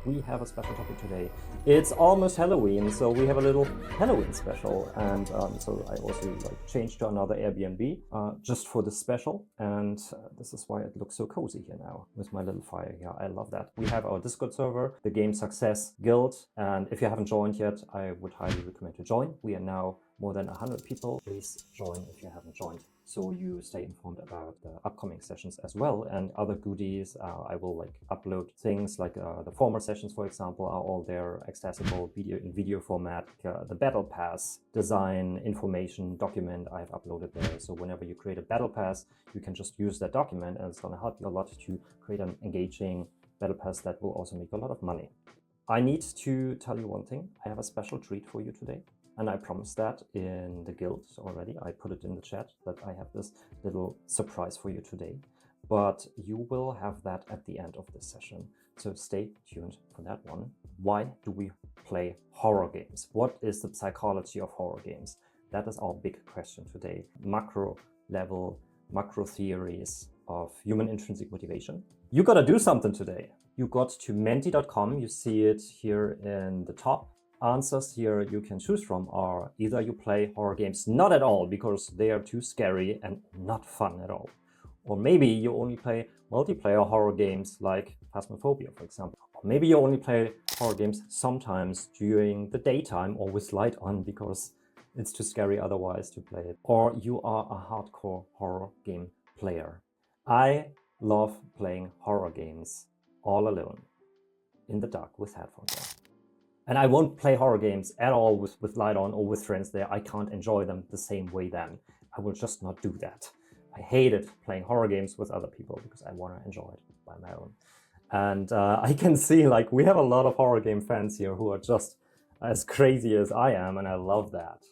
we have a special topic today. It's almost Halloween, so we have a little Halloween special, and so I also changed to another Airbnb just for this special, and this is why it looks so cozy here now with my little fire here. I love that. We have our Discord server, the 𝑦𝒊𝒍𝒆 Guild, and if you haven't joined yet, I would highly recommend to join. We are now more than 100 people. Please join if you haven't joined, so you stay informed about the upcoming sessions as well and other goodies. I will upload things like the former sessions, for example, are all there, accessible in video format. The battle pass design information document I've uploaded there, so whenever you create a battle pass, you can just use that document, and it's going to help you a lot to create an engaging battle pass that will also make a lot of money. I need to tell you one thing. I have a special treat for you today. And I promised that in the guild already. I put it in the chat that I have this little surprise for you today. But you will have that at the end of this session. So stay tuned for that one. Why do we play horror games? What is the psychology of horror games? That is our big question today. Macro level, macro theories of human intrinsic motivation. You gotta do something today. You got to menti.com. You see it here in the top. Answers here you can choose from are either you play horror games not at all because they are too scary and not fun at all, or maybe you only play multiplayer horror games like Phasmophobia, for example, or maybe you only play horror games sometimes during the daytime or with light on because it's too scary otherwise to play it, or you are a hardcore horror game player. I love playing horror games all alone in the dark with headphones on. And I won't play horror games at all with light on or with friends there. I can't enjoy them the same way then. I will just not do that. I hated playing horror games with other people because I want to enjoy it by my own. And I can see we have a lot of horror game fans here who are just as crazy as I am, and I love that.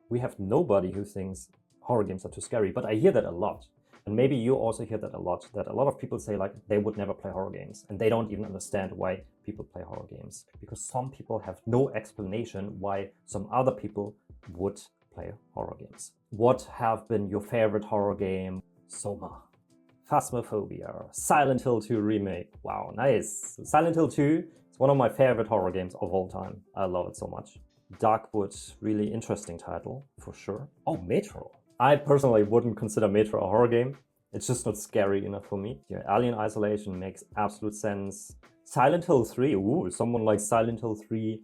We have nobody who thinks horror games are too scary, but I hear that a lot. And maybe you also hear that a lot of people say they would never play horror games, and they don't even understand why people play horror games. Because some people have no explanation why some other people would play horror games. What have been your favorite horror game? Soma, Phasmophobia, Silent Hill 2 remake. Wow, nice. Silent Hill 2 is one of my favorite horror games of all time. I love it so much. Darkwood, really interesting title, for sure. Oh, Metro. I personally wouldn't consider Metro a horror game. It's just not scary enough for me. Yeah, Alien Isolation makes absolute sense. Silent Hill 3, ooh, someone likes Silent Hill 3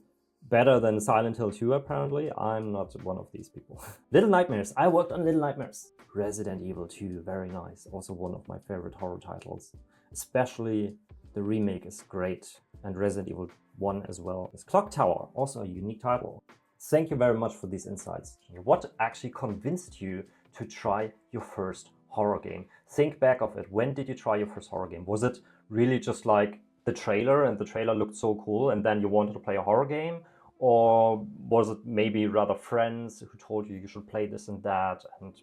better than Silent Hill 2 apparently. I'm not one of these people. Little Nightmares, I worked on Little Nightmares. Resident Evil 2, very nice. Also one of my favorite horror titles. Especially the remake is great. And Resident Evil 1 as well. It's Clock Tower, also a unique title. Thank you very much for these insights. What actually convinced you to try your first horror game? Think back of it. When did you try your first horror game? Was it really just like the trailer and the trailer looked so cool and then you wanted to play a horror game? Or was it maybe rather friends who told you should play this and that and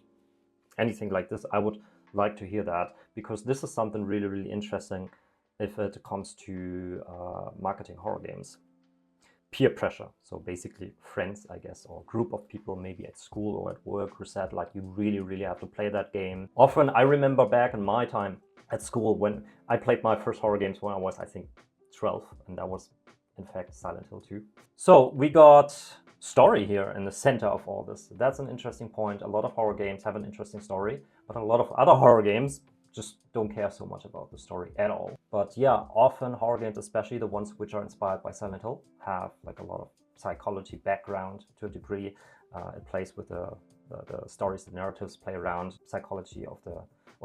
anything like this? I would like to hear that, because this is something really, really interesting if it comes to marketing horror games. Peer pressure, so basically friends, I guess, or a group of people maybe at school or at work who said you really, really have to play that game. Often I remember back in my time at school when I played my first horror games when I was, I think, 12, and that was in fact Silent Hill 2. So we got story here in the center of all this. That's an interesting point. A lot of horror games have an interesting story, but a lot of other horror games just don't care so much about the story at all. But yeah, often horror games, especially the ones which are inspired by Silent Hill, have a lot of psychology background to a degree. It plays with the stories, the narratives play around psychology of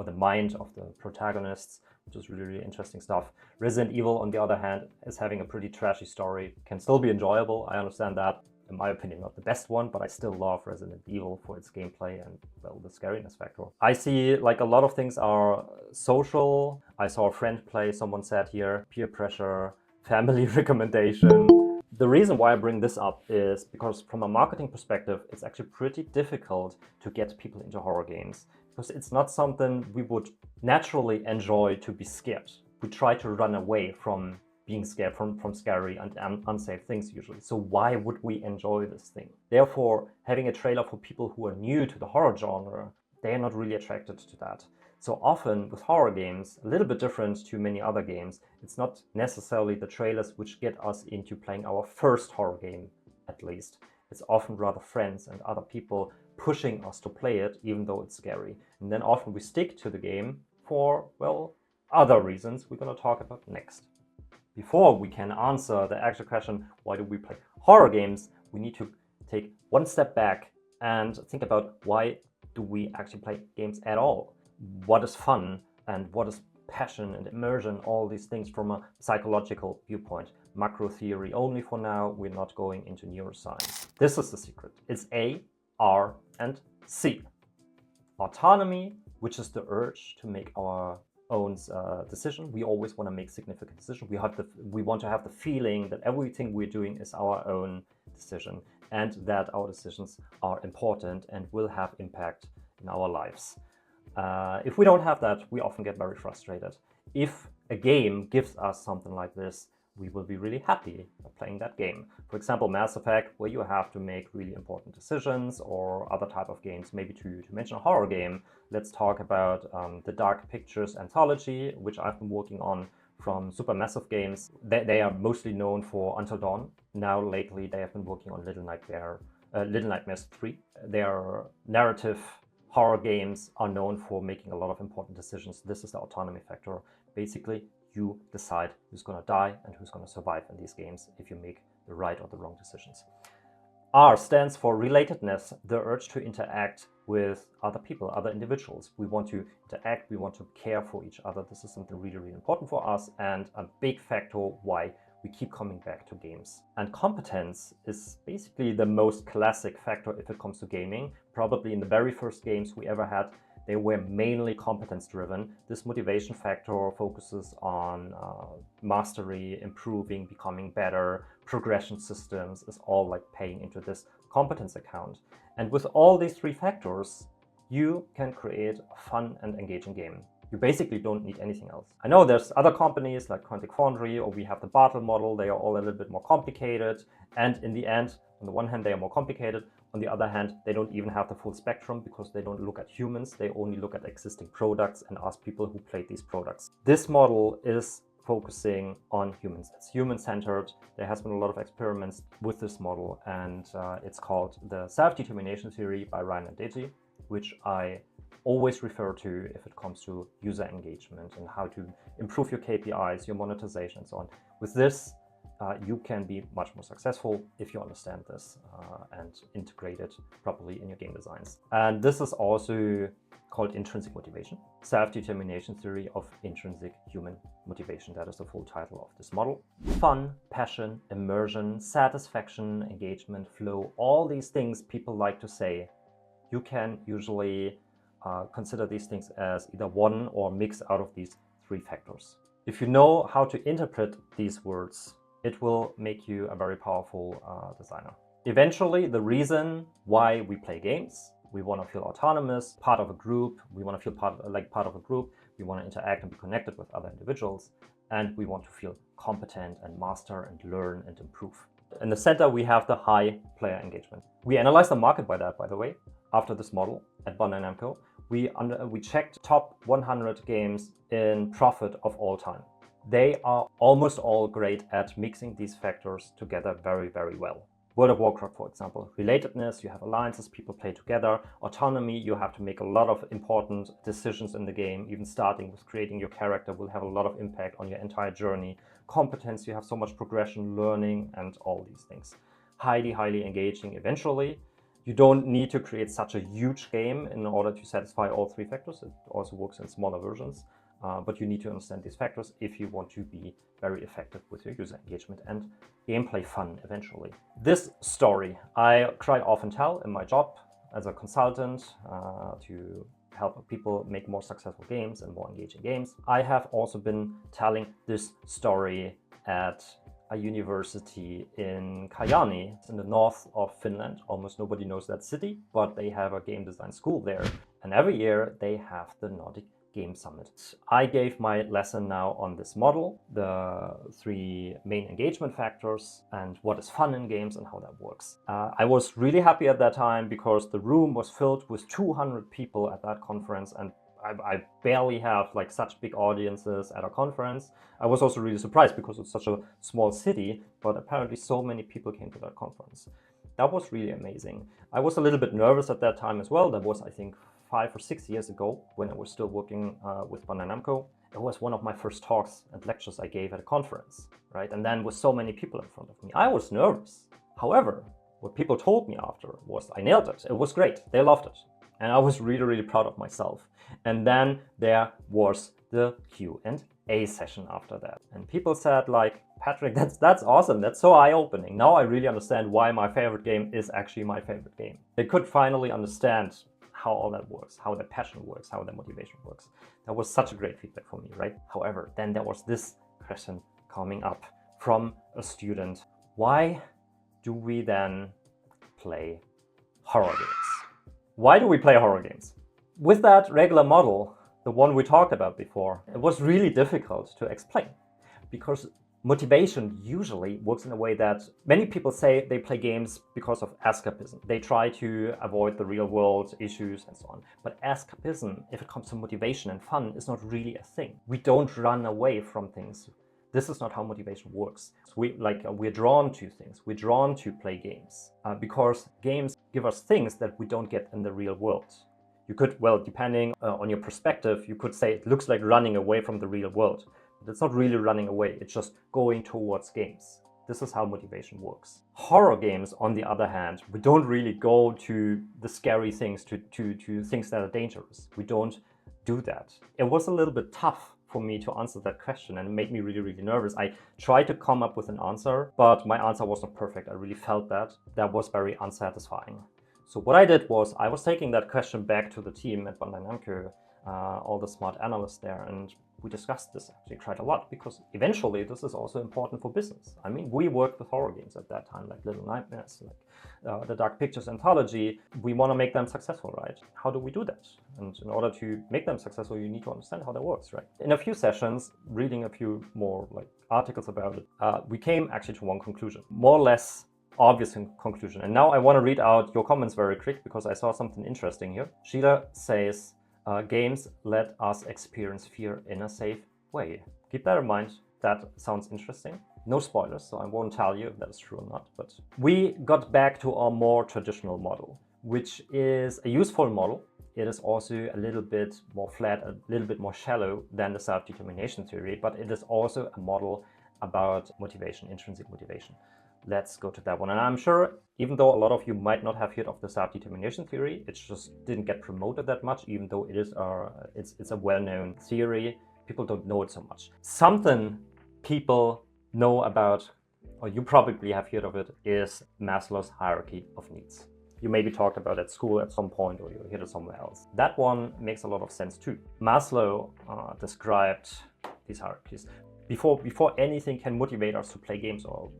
the mind of the protagonists, which is really, really interesting stuff. Resident Evil, on the other hand, is having a pretty trashy story. Can still be enjoyable, I understand that. In my opinion, not the best one, but I still love Resident Evil for its gameplay and, well, the scariness factor. I see a lot of things are social. I saw a friend play, someone said here, peer pressure, family recommendation. The reason why I bring this up is because from a marketing perspective, it's actually pretty difficult to get people into horror games, because it's not something we would naturally enjoy to be scared. We try to run away from being scared, from scary and unsafe things usually. So why would we enjoy this thing? Therefore, having a trailer for people who are new to the horror genre, they are not really attracted to that. So often with horror games, a little bit different to many other games, it's not necessarily the trailers which get us into playing our first horror game, at least. It's often rather friends and other people pushing us to play it, even though it's scary. And then often we stick to the game for, well, other reasons we're going to talk about next. Before we can answer the actual question, why do we play horror games, we need to take one step back and think about why do we actually play games at all? What is fun and what is passion and immersion, all these things from a psychological viewpoint. Macro theory only for now, we're not going into neuroscience. This is the secret. It's A, R, and C. Autonomy, which is the urge to make our own decision. We always want to make significant decisions. We want to have the feeling that everything we're doing is our own decision and that our decisions are important and will have impact in our lives. If we don't have that, we often get very frustrated. If a game gives us something like this, we will be really happy playing that game. For example, Mass Effect, where you have to make really important decisions, or other type of games. Maybe to mention a horror game, let's talk about the Dark Pictures anthology, which I've been working on from Supermassive Games. They are mostly known for Until Dawn. Now lately they have been working on Little Nightmares 3. Their narrative horror games are known for making a lot of important decisions. This is the autonomy factor. Basically, you decide who's going to die and who's going to survive in these games if you make the right or the wrong decisions. R stands for relatedness, the urge to interact with other people, other individuals. We want to interact, we want to care for each other. This is something really, really important for us and a big factor why we keep coming back to games. And competence is basically the most classic factor if it comes to gaming. Probably in the very first games we ever had, they were mainly competence driven. This motivation factor focuses on mastery, improving, becoming better. Progression systems is all like paying into this competence account. And with all these three factors, you can create a fun and engaging game. You basically don't need anything else. I know there's other companies like Quantic Foundry, or we have the Bartle model. They are all a little bit more complicated. And in the end, on the one hand, they are more complicated. On the other hand, they don't even have the full spectrum because they don't look at humans. They only look at existing products and ask people who played these products. This model is focusing on humans. It's human-centered. There has been a lot of experiments with this model, and it's called the self-determination theory by Ryan and Deti, which I always refer to if it comes to user engagement and how to improve your KPIs, your monetization, and so on. With this, you can be much more successful if you understand this and integrate it properly in your game designs. And this is also called intrinsic motivation, self-determination theory of intrinsic human motivation. That is the full title of this model. Fun, passion, immersion, satisfaction, engagement, flow, all these things people like to say, you can usually consider these things as either one or mix out of these three factors. If you know how to interpret these words, it will make you a very powerful designer. Eventually, the reason why we play games, we want to feel autonomous, part of a group, we want to feel part of a group, we want to interact and be connected with other individuals, and we want to feel competent and master and learn and improve. In the center, we have the high player engagement. We analyzed the market by that, by the way, after this model at Bandai Namco. We checked top 100 games in profit of all time. They are almost all great at mixing these factors together very, very well. World of Warcraft, for example, relatedness, you have alliances, people play together. Autonomy, you have to make a lot of important decisions in the game. Even starting with creating your character will have a lot of impact on your entire journey. Competence, you have so much progression, learning, and all these things. Highly, highly engaging eventually. You don't need to create such a huge game in order to satisfy all three factors. It also works in smaller versions. But you need to understand these factors if you want to be very effective with your user engagement and gameplay fun eventually. This story I quite often tell in my job as a consultant to help people make more successful games and more engaging games. I have also been telling this story at a university in Kajaani. It's in the north of Finland. Almost nobody knows that city, but they have a game design school there. And every year they have the Nordic Game Summit. I gave my lesson now on this model, the three main engagement factors and what is fun in games and how that works. I was really happy at that time because the room was filled with 200 people at that conference, and I barely have like such big audiences at a conference. I was also really surprised because it's such a small city, but apparently so many people came to that conference. That was really amazing. I was a little bit nervous at that time as well. That was, I think, 5 or 6 years ago when I was still working with Bandai Namco. It was one of my first talks and lectures I gave at a conference, right? And then with so many people in front of me, I was nervous. However, what people told me after was I nailed it. It was great. They loved it. And I was really, really proud of myself. And then there was the Q&A session after that. And people said like, Patrick, that's awesome. That's so eye-opening. Now I really understand why my favorite game is actually my favorite game. They could finally understand how all that works, how their passion works, how their motivation works. That was such a great feedback for me, right? However, then there was this question coming up from a student. Why do we then play horror games? Why do we play horror games? With that regular model, the one we talked about before, it was really difficult to explain because motivation usually works in a way that many people say they play games because of escapism. They try to avoid the real world issues and so on. But escapism, if it comes to motivation and fun, is not really a thing. We don't run away from things. This is not how motivation works. So we're drawn to things. We're drawn to play games because games give us things that we don't get in the real world. You could, well, depending on your perspective, you could say it looks like running away from the real world. But it's not really running away. It's just going towards games. This is how motivation works. Horror games, on the other hand, we don't really go to the scary things, to things that are dangerous. We don't do that. It was a little bit tough for me to answer that question and it made me really, really nervous. I tried to come up with an answer, but my answer wasn't perfect. I really felt that. That was very unsatisfying. So what I did was I was taking that question back to the team at Bandai Namco, all the smart analysts there, and we discussed this actually quite a lot because eventually this is also important for business. I mean, we worked with horror games at that time, like Little Nightmares, like the Dark Pictures anthology. We want to make them successful, right? How do we do that? And in order to make them successful, you need to understand how that works, right? In a few sessions, reading a few more like articles about it, we came actually to one conclusion, more or less obvious conclusion. And now I want to read out your comments very quick because I saw something interesting here. Sheila says, games let us experience fear in a safe way. Keep that in mind. That sounds interesting. No spoilers, so I won't tell you if that is true or not. But we got back to our more traditional model, which is a useful model. It is also a little bit more flat, a little bit more shallow than the self-determination theory, but it is also a model about motivation, intrinsic motivation. Let's go to that one. And I'm sure, even though a lot of you might not have heard of the self-determination theory, it just didn't get promoted that much, even though it is it's a well-known theory. People don't know it so much. Something people know about, or you probably have heard of it, is Maslow's hierarchy of needs. You maybe talked about it at school at some point, or you heard it somewhere else. That one makes a lot of sense too. Maslow described these hierarchies. Before anything can motivate us to play games or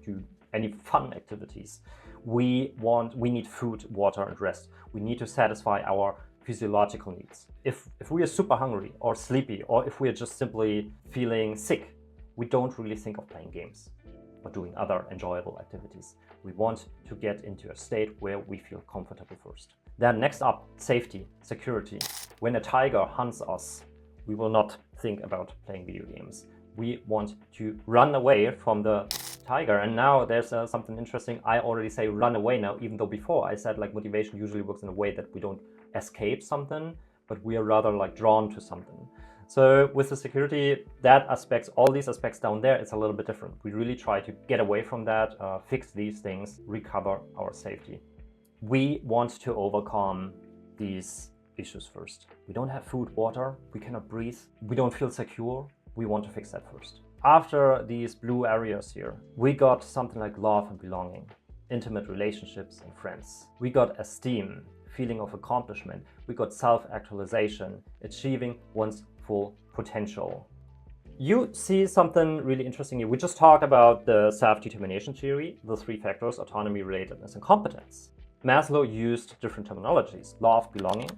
to any fun activities, we need food, water, and rest. We need to satisfy our physiological needs. If we are super hungry or sleepy, or if we are just simply feeling sick, we don't really think of playing games or doing other enjoyable activities. We want to get into a state where we feel comfortable first. Then next up, safety, security. When a tiger hunts us, we will not think about playing video games. We want to run away from the tiger. And now there's something interesting. I already say run away now, even though before I said like motivation usually works in a way that we don't escape something, but we are rather like drawn to something. So with the security, that aspects, all these aspects down there, it's a little bit different. We really try to get away from that, fix these things, recover our safety. We want to overcome these issues first. We don't have food, water, we cannot breathe, we don't feel secure. We want to fix that first. After these blue areas here, we got something like love and belonging, intimate relationships and friends. We got esteem, feeling of accomplishment. We got self-actualization, achieving one's full potential. You see something really interesting here. We just talked about the self-determination theory, the 3 factors: autonomy, relatedness, and competence. Maslow used different terminologies. Love, belonging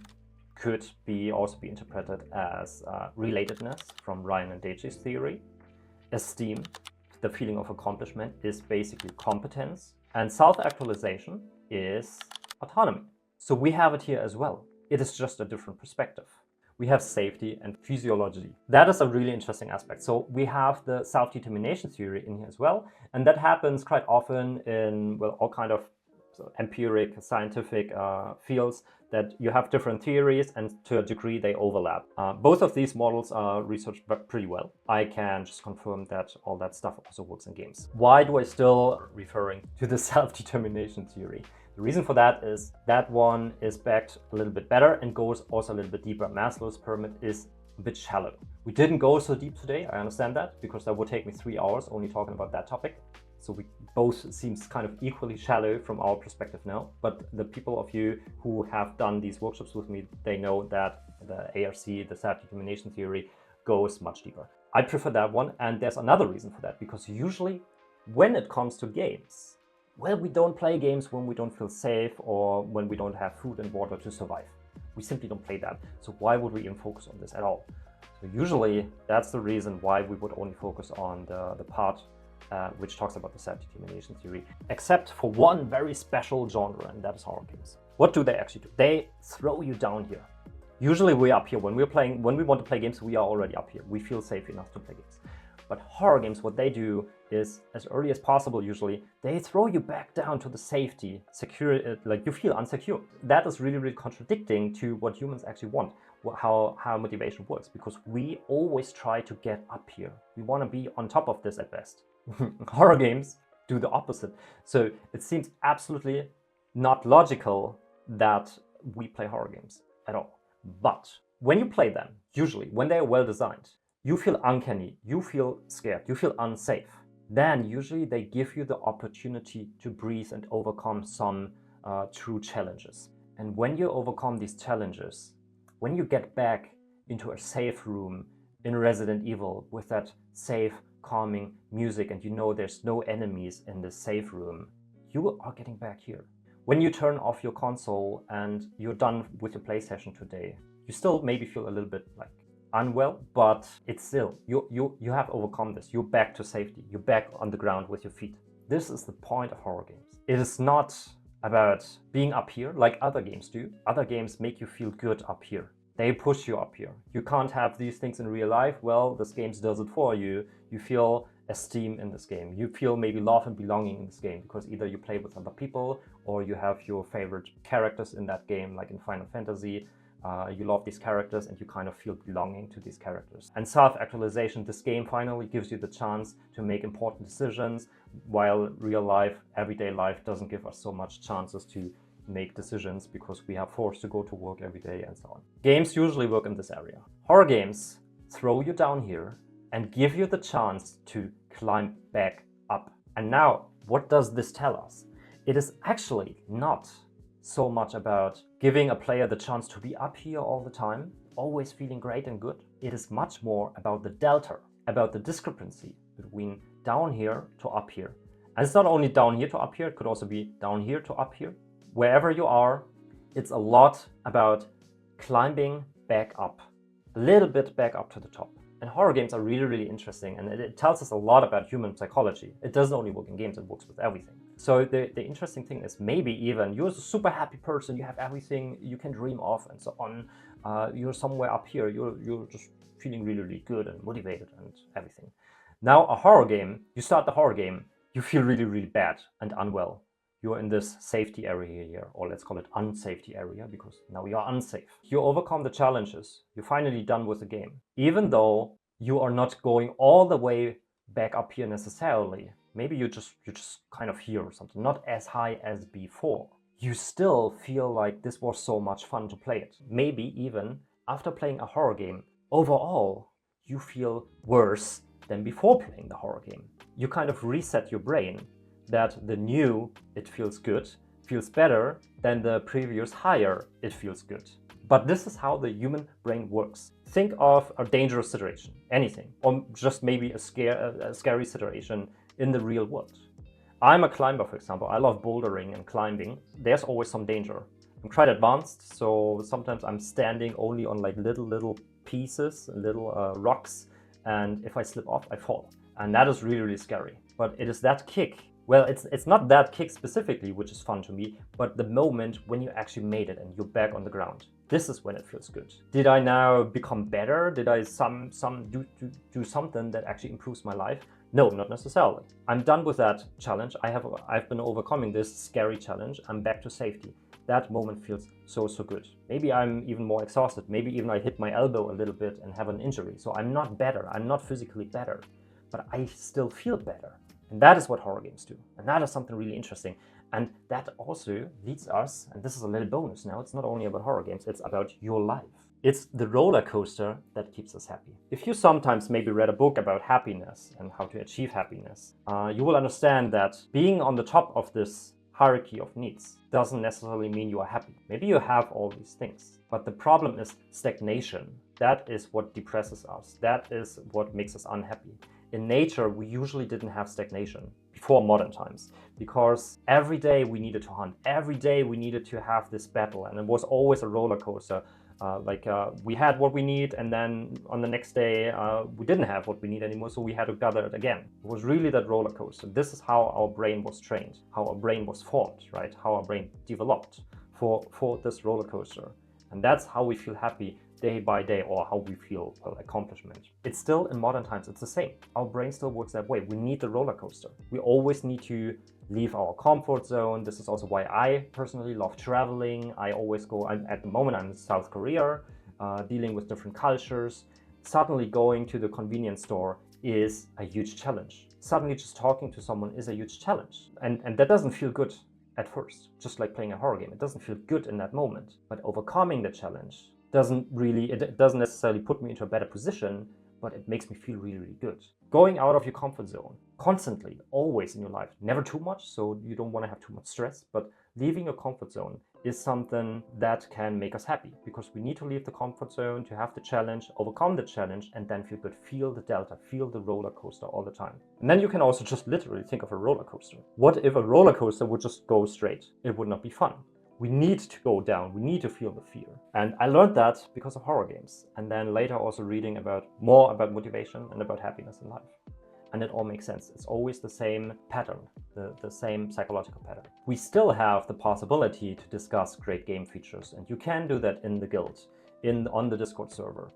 could also be interpreted as relatedness from Ryan and Deiji's theory. Esteem, the feeling of accomplishment, is basically competence. And self-actualization is autonomy. So we have it here as well. It is just a different perspective. we have safety and physiology. That is a really interesting aspect. So we have the self-determination theory in here as well, and that happens quite often in, well, all kind of empiric scientific fields, that you have different theories and to a degree they overlap. Both of these models are researched pretty well. I can just confirm that all that stuff also works in games. Why do I still referring to the self-determination theory? The reason for that is that one is backed a little bit better and goes also a little bit deeper. Maslow's pyramid is a bit shallow. We didn't go so deep today, I understand that, because that would take me 3 hours only talking about that topic. So we both seems kind of equally shallow from our perspective now. But the people of you who have done these workshops with me, they know that the ARC, the self-determination theory, goes much deeper. I prefer that one, and there's another reason for that, because usually when it comes to games, well, we don't play games when we don't feel safe or when we don't have food and water to survive. We simply don't play that. So why would we even focus on this at all? So usually that's the reason why we would only focus on the part which talks about the self-determination theory, except for one very special genre, and that is horror games. What do they actually do? They throw you down here. Usually we're up here. When we want to play games, we are already up here. We feel safe enough to play games. But horror games, what they do is, as early as possible usually, they throw you back down to the safety, secure, like you feel unsecure. That is really, really contradicting to what humans actually want, how motivation works, because we always try to get up here. We want to be on top of this at best. Horror games do the opposite. So it seems absolutely not logical that we play horror games at all. But when you play them, usually when they are well designed, you feel uncanny, you feel scared, you feel unsafe. Then usually they give you the opportunity to breathe and overcome some true challenges. And when you overcome these challenges, when you get back into a safe room in Resident Evil with that safe, calming music, and you know there's no enemies in the safe room, you are getting back here. When you turn off your console and you're done with your play session today, you still maybe feel a little bit like unwell, but it's still, you have overcome this. You're back to safety. You're back on the ground with your feet. This is the point of horror games. It is not about being up here like other games do. Other games make you feel good up here. They push you up here. You can't have these things in real life. Well, this game does it for you. You feel esteem in this game. You feel maybe love and belonging in this game, because either you play with other people or you have your favorite characters in that game, like in Final Fantasy. You love these characters and you kind of feel belonging to these characters. And self-actualization, this game finally gives you the chance to make important decisions, while real life, everyday life doesn't give us so much chances to make decisions because we are forced to go to work every day and so on. Games usually work in this area. Horror games throw you down here and give you the chance to climb back up. And now, what does this tell us? It is actually not so much about giving a player the chance to be up here all the time, always feeling great and good. It is much more about the delta, about the discrepancy between down here to up here. And it's not only down here to up here, it could also be down here to up here. Wherever you are, it's a lot about climbing back up, a little bit back up to the top. And horror games are really, really interesting, and it tells us a lot about human psychology. It doesn't only work in games, it works with everything. So the interesting thing is, maybe even you're a super happy person, you have everything you can dream of and so on. You're somewhere up here, you're just feeling really, really good and motivated and everything. Now a horror game, you start the horror game, you feel really, really bad and unwell. You're in this safety area here, or let's call it unsafety area, because now you are unsafe. You overcome the challenges. You're finally done with the game. Even though you are not going all the way back up here necessarily, maybe you're just kind of here or something, not as high as before. You still feel like this was so much fun to play it. Maybe even after playing a horror game, overall, you feel worse than before playing the horror game. You kind of reset your brain that the new, it feels good, feels better than the previous higher, it feels good. But this is how the human brain works. Think of a dangerous situation, anything, or just maybe a scary situation in the real world. I'm a climber, for example. I love bouldering and climbing. There's always some danger. I'm quite advanced, so sometimes I'm standing only on like little pieces, little rocks, and if I slip off, I fall. And that is really, really scary. But it is that kick. Well, it's not that kick specifically, which is fun to me, but the moment when you actually made it and you're back on the ground. This is when it feels good. Did I now become better? Did I do something that actually improves my life? No, not necessarily. I'm done with that challenge. I've been overcoming this scary challenge. I'm back to safety. That moment feels so good. Maybe I'm even more exhausted. Maybe even I hit my elbow a little bit and have an injury. So I'm not better. I'm not physically better, but I still feel better. And that is what horror games do. And that is something really interesting. And that also leads us, and this is a little bonus now, it's not only about horror games, it's about your life. It's the roller coaster that keeps us happy. If you sometimes maybe read a book about happiness and how to achieve happiness, you will understand that being on the top of this hierarchy of needs doesn't necessarily mean you are happy. Maybe you have all these things, but the problem is stagnation. That is what depresses us. That is what makes us unhappy. In nature, we usually didn't have stagnation before modern times, because every day we needed to hunt. Every day we needed to have this battle, and it was always a roller coaster. We had what we need, and then on the next day we didn't have what we need anymore, so we had to gather it again. It was really that roller coaster. This is how our brain was trained, how our brain was formed, right? How our brain developed for this roller coaster. And that's how we feel happy day by day, or how we feel, well, accomplishment. It's still, in modern times, it's the same. Our brain still works that way. We need the roller coaster. We always need to leave our comfort zone. This is also why I personally love traveling. I always go, at the moment I'm in South Korea, dealing with different cultures. Suddenly going to the convenience store is a huge challenge. Suddenly just talking to someone is a huge challenge. And that doesn't feel good at first, just like playing a horror game. It doesn't feel good in that moment, but overcoming the challenge it doesn't necessarily put me into a better position, but it makes me feel really good. Going out of your comfort zone constantly, always in your life, never too much, so you don't want to have too much stress, but leaving your comfort zone is something that can make us happy, because we need to leave the comfort zone to have the challenge, overcome the challenge, and then feel good, feel the delta, feel the roller coaster all the time. And then you can also just literally think of a roller coaster. What if a roller coaster would just go straight? It would not be fun. We need to go down, we need to feel the fear. And I learned that because of horror games. And then later also reading more about motivation and about happiness in life. And it all makes sense. It's always the same pattern, the same psychological pattern. We still have the possibility to discuss great game features, and you can do that in the guild, on the Discord server.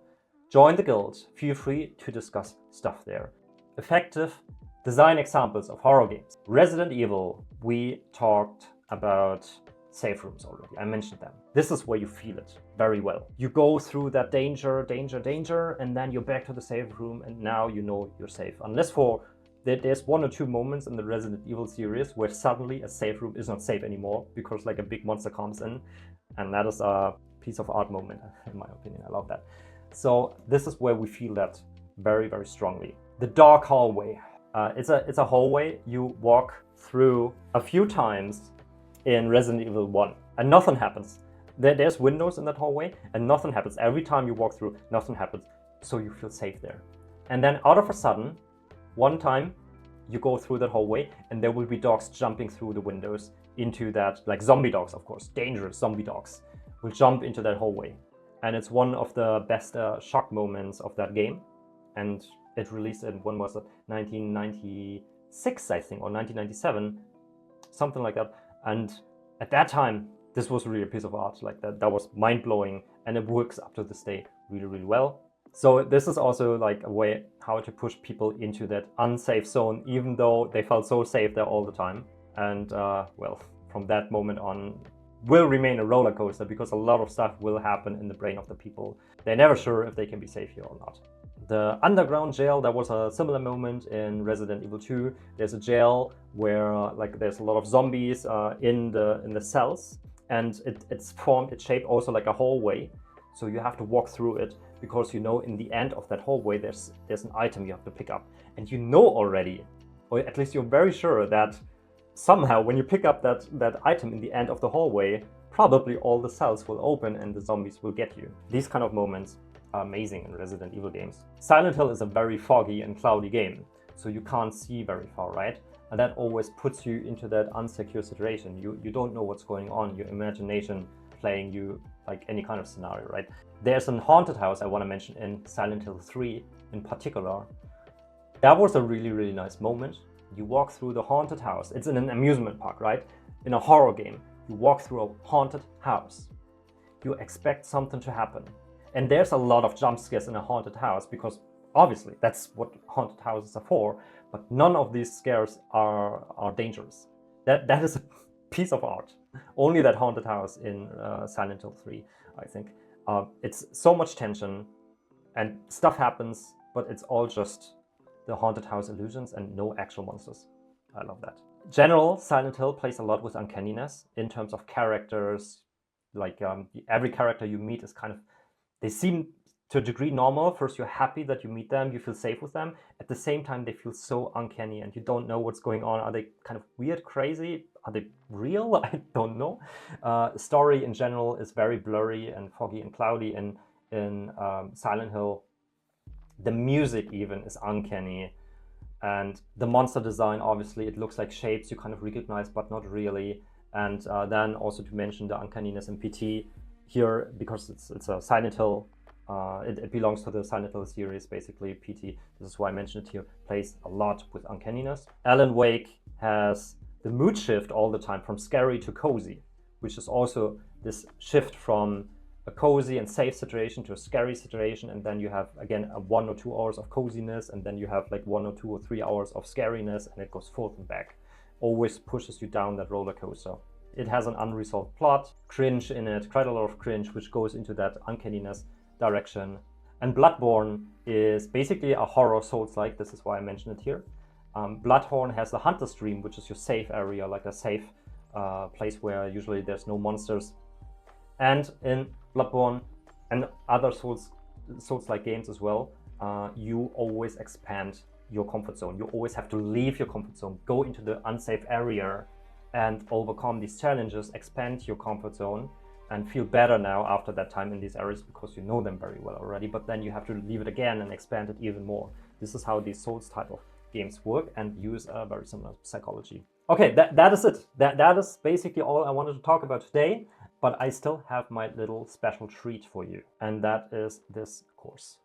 Join the guild, feel free to discuss stuff there. Effective design examples of horror games. Resident Evil, we talked about safe rooms already. I mentioned them. This is where you feel it very well. You go through that danger, and then you're back to the safe room, and now you know you're safe. Unless there's 1 or 2 moments in the Resident Evil series where suddenly a safe room is not safe anymore because like a big monster comes in, and that is a piece of art moment, in my opinion. I love that. So this is where we feel that very strongly. The dark hallway. It's a hallway you walk through a few times in Resident Evil 1, and nothing happens. There's windows in that hallway, and nothing happens. Every time you walk through, nothing happens, so you feel safe there. And then out of a sudden, one time, you go through that hallway, and there will be dogs jumping through the windows into that, like zombie dogs, of course, dangerous zombie dogs, will jump into that hallway. And it's one of the best shock moments of that game. And it released in, when was it? 1996, I think, or 1997, something like that. And at that time, this was really a piece of art. Like that was mind-blowing, and it works up to this day really well. So this is also like a way how to push people into that unsafe zone, even though they felt so safe there all the time. And well, from that moment on, will remain a roller coaster, because a lot of stuff will happen in the brain of the people. They're never sure if they can be safe here or not. The underground jail, there was a similar moment in Resident Evil 2. There's a jail where like there's a lot of zombies in the cells, and it's shaped also like a hallway. So you have to walk through it, because you know in the end of that hallway there's an item you have to pick up, and you know already, or at least you're very sure that somehow when you pick up that item in the end of the hallway, probably all the cells will open and the zombies will get you. These kind of moments are amazing in Resident Evil games. Silent Hill is a very foggy and cloudy game, so you can't see very far, right? And that always puts you into that unsecure situation. You don't know what's going on, your imagination playing you like any kind of scenario, right? There's a haunted house I want to mention in Silent Hill 3 in particular. That was a really nice moment. You walk through the haunted house. It's in an amusement park, right? In a horror game, you walk through a haunted house. you expect something to happen. And there's a lot of jump scares in a haunted house because obviously that's what haunted houses are for, but none of these scares are dangerous. That is a piece of art. Only that haunted house in Silent Hill 3, I think. It's so much tension and stuff happens, but it's all just the haunted house illusions and no actual monsters. I love that. General, Silent Hill plays a lot with uncanniness in terms of characters. Like every character you meet is kind of, they seem to a degree normal. First, you're happy that you meet them, you feel safe with them. At the same time, they feel so uncanny and you don't know what's going on. Are they kind of weird, crazy? Are they real? I don't know. Story in general is very blurry and foggy and cloudy in Silent Hill. The music even is uncanny. And the monster design, obviously, it looks like shapes you kind of recognize, but not really. And then also to mention the uncanniness in PT here, because it's a Silent Hill, it belongs to the Silent Hill series, basically. PT, this is why I mentioned it here, plays a lot with uncanniness. Alan Wake has the mood shift all the time from scary to cozy, which is also this shift from a cozy and safe situation to a scary situation, and then you have again a 1 or 2 hours of coziness, and then you have like 1 or 2 or 3 hours of scariness, and it goes forth and back. Always pushes you down that roller coaster. It has an unresolved plot, cringe in it, quite a lot of cringe, which goes into that uncanniness direction. And Bloodborne is basically a horror Souls-like. This is why I mentioned it here. Bloodborne has the Hunter's Dream, which is your safe area, like a safe place where usually there's no monsters. And in Bloodborne and other Souls-like games as well, you always expand your comfort zone. You always have to leave your comfort zone, go into the unsafe area and overcome these challenges, expand your comfort zone, and feel better now after that time in these areas because you know them very well already, but then you have to leave it again and expand it even more. This is how these Souls type of games work and use a very similar psychology. Okay, that is it. That is basically all I wanted to talk about today, but I still have my little special treat for you, and that is this course.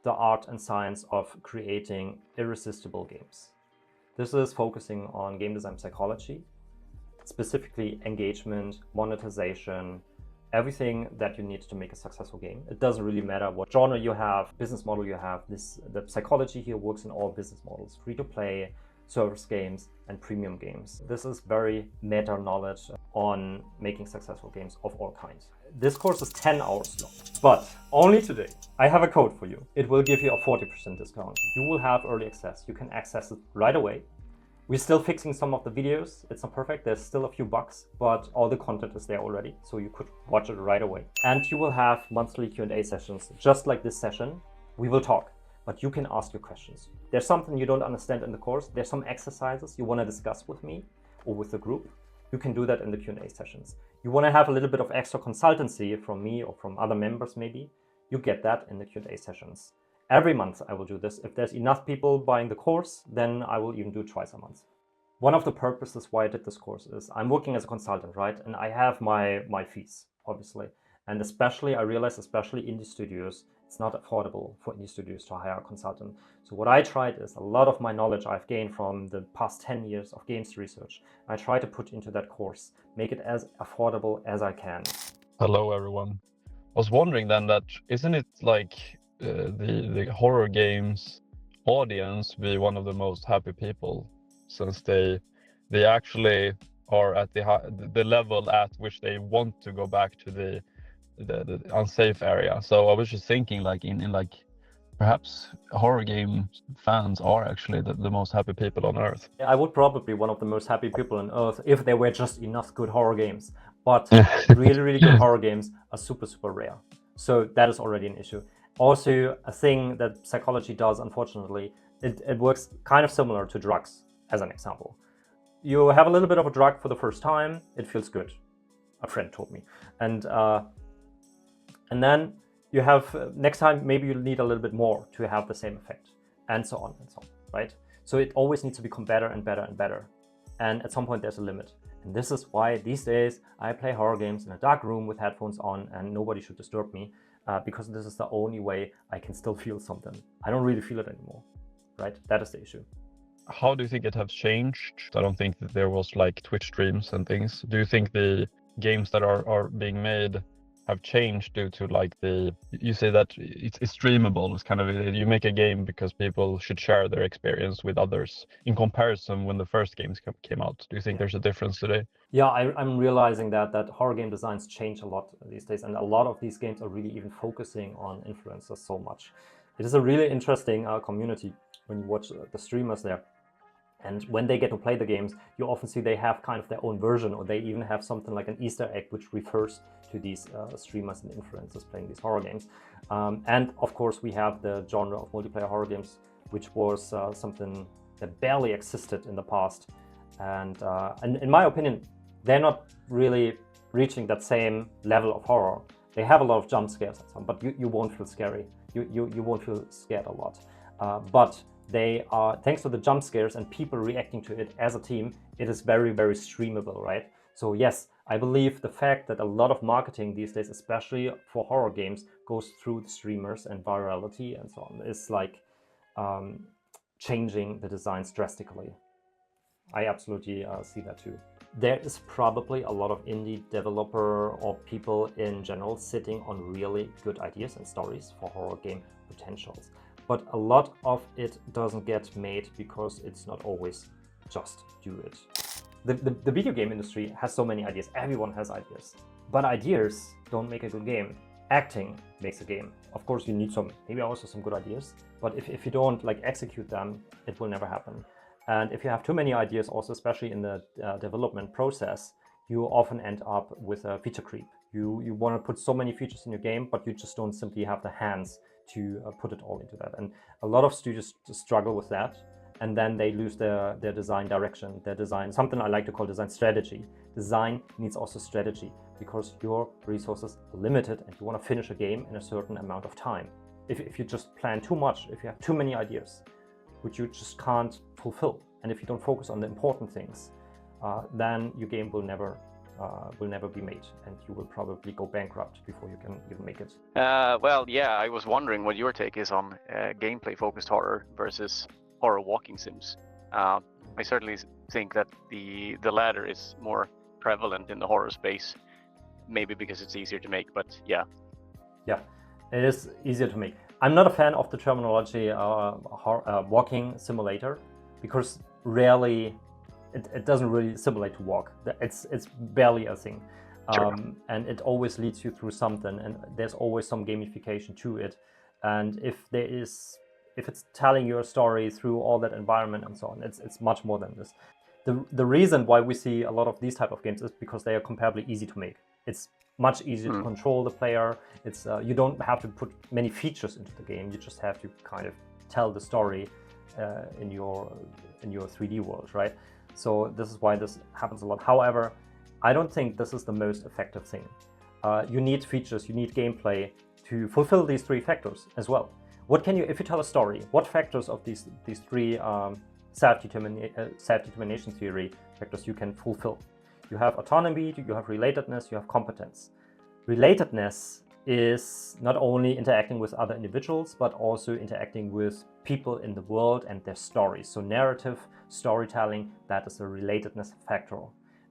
The Art and Science of Creating Irresistible Games. This is focusing on game design psychology, specifically engagement, monetization, everything that you need to make a successful game. It doesn't really matter what genre you have, business model you have. The psychology here works in all business models, free-to-play, service games, and premium games. This is very meta knowledge on making successful games of all kinds. This course is 10 hours long, but only today. I have a code for you. It will give you a 40% discount. You will have early access. You can access it right away. We're still fixing some of the videos. It's not perfect. There's still a few bugs, but all the content is there already, so you could watch it right away. And you will have monthly Q&A sessions, just like this session. We will talk, but you can ask your questions. There's something you don't understand in the course. There's some exercises you want to discuss with me or with the group. You can do that in the Q&A sessions. You want to have a little bit of extra consultancy from me or from other members maybe. You get that in the Q&A sessions. Every month I will do this. If there's enough people buying the course, then I will even do it twice a month. One of the purposes why I did this course is I'm working as a consultant, right? And I have my fees, obviously. And especially, I realize, especially indie studios, it's not affordable for indie studios to hire a consultant. So what I tried is a lot of my knowledge I've gained from the past 10 years of games research, I try to put into that course, make it as affordable as I can. Hello, everyone. I was wondering then that isn't it like the horror games audience be one of the most happy people, since they actually are at the level at which they want to go back to the unsafe area. So I was just thinking, like in like perhaps horror game fans are actually the most happy people on earth. I would probably be one of the most happy people on earth if there were just enough good horror games. But really good horror games are super rare. So that is already an issue. Also, a thing that psychology does, unfortunately, it works kind of similar to drugs, as an example. You have a little bit of a drug for the first time, it feels good. A friend told me. And then you have, next time, maybe you'll need a little bit more to have the same effect, and so on, right? So it always needs to become better and better and better. And at some point there's a limit. And this is why these days I play horror games in a dark room with headphones on and nobody should disturb me, because this is the only way I can still feel something. I don't really feel it anymore, right? That is the issue. How do you think it has changed? I don't think that there was like Twitch streams and things. Do you think the games that are being made have changed due to like you say that it's streamable. It's kind of, you make a game because people should share their experience with others in comparison when the first games came out. Do you think there's a difference today? Yeah, I'm realizing that horror game designs change a lot these days, and a lot of these games are really even focusing on influencers so much. It is a really interesting community when you watch the streamers there. And when they get to play the games, you often see they have kind of their own version, or they even have something like an Easter egg which refers to these streamers and influencers playing these horror games. And of course, we have the genre of multiplayer horror games, which was something that barely existed in the past. And in my opinion, they're not really reaching that same level of horror. They have a lot of jump scares and so on, but you won't feel scary. You won't feel scared a lot. But they are, thanks to the jump scares and people reacting to it as a team, it is very, very streamable, right? So yes, I believe the fact that a lot of marketing these days, especially for horror games, goes through the streamers and virality and so on, is like changing the designs drastically. I absolutely see that too. There is probably a lot of indie developer or people in general sitting on really good ideas and stories for horror game potentials. But a lot of it doesn't get made because it's not always just do it. The video game industry has so many ideas. Everyone has ideas. But ideas don't make a good game. Acting makes a game. Of course, you need maybe also some good ideas. But if you don't like execute them, it will never happen. And if you have too many ideas, also especially in the development process, you often end up with a feature creep. You want to put so many features in your game, but you just don't simply have the hands to put it all into that. And a lot of studios struggle with that, and then they lose their design direction, their design, something I like to call design strategy. Design needs also strategy, because your resources are limited and you want to finish a game in a certain amount of time. If you just plan too much, if you have too many ideas, which you just can't fulfill, and if you don't focus on the important things, then your game will never be made, and you will probably go bankrupt before you can even make it. Well, yeah, I was wondering what your take is on gameplay-focused horror versus horror walking sims. I certainly think that the latter is more prevalent in the horror space, maybe because it's easier to make, but yeah. Yeah, it is easier to make. I'm not a fan of the terminology walking simulator, because rarely it doesn't really simulate to walk. It's barely a thing. Sure. And it always leads you through something, and there's always some gamification to it. And if it's telling you a story through all that environment and so on, it's much more than this. The reason why we see a lot of these type of games is because they are comparably easy to make. It's much easier to control the player. It's you don't have to put many features into the game. You just have to kind of tell the story in your 3D world, right? So this is why this happens a lot. However, I don't think this is the most effective thing. You need features, you need gameplay to fulfill these three factors as well. What can you, if you tell a story, what factors of these three self-determination theory factors you can fulfill? You have autonomy, you have relatedness, you have competence. Relatedness is not only interacting with other individuals, but also interacting with people in the world and their stories. So narrative, storytelling, that is a relatedness factor.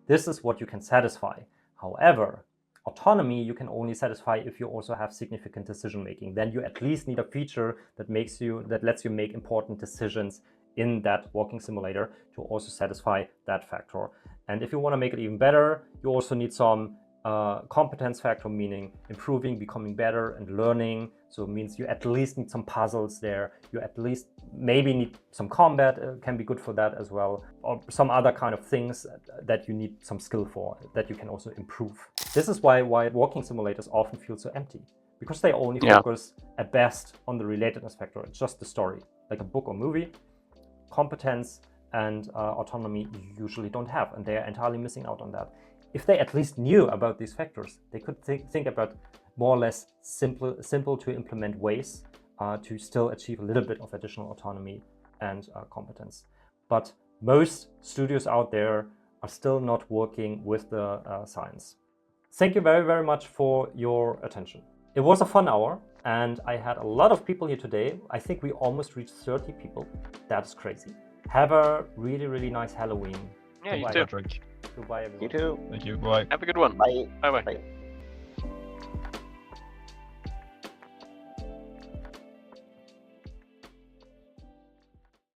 This is what you can satisfy. However, autonomy you can only satisfy if you also have significant decision making. Then you at least need a feature that lets you make important decisions in that walking simulator to also satisfy that factor. And if you want to make it even better, you also need some competence factor, meaning improving, becoming better, and learning. So it means you at least need some puzzles there. You at least maybe need some combat, can be good for that as well, or some other kind of things that you need some skill for, that you can also improve. This is why walking simulators often feel so empty, because they only focus at best on the relatedness factor. It's just the story, like a book or movie. Competence and autonomy you usually don't have, and they are entirely missing out on that. If they at least knew about these factors, they could think about more or less simple to implement ways to still achieve a little bit of additional autonomy and competence. But most studios out there are still not working with the science. Thank you very, very much for your attention. It was a fun hour, and I had a lot of people here today. I think we almost reached 30 people. That is crazy. Have a really, really nice Halloween. Yeah, Goodbye. you too. Goodbye, everyone. You too. Thank you. Bye. Have a good one. Bye. Bye-bye. Bye.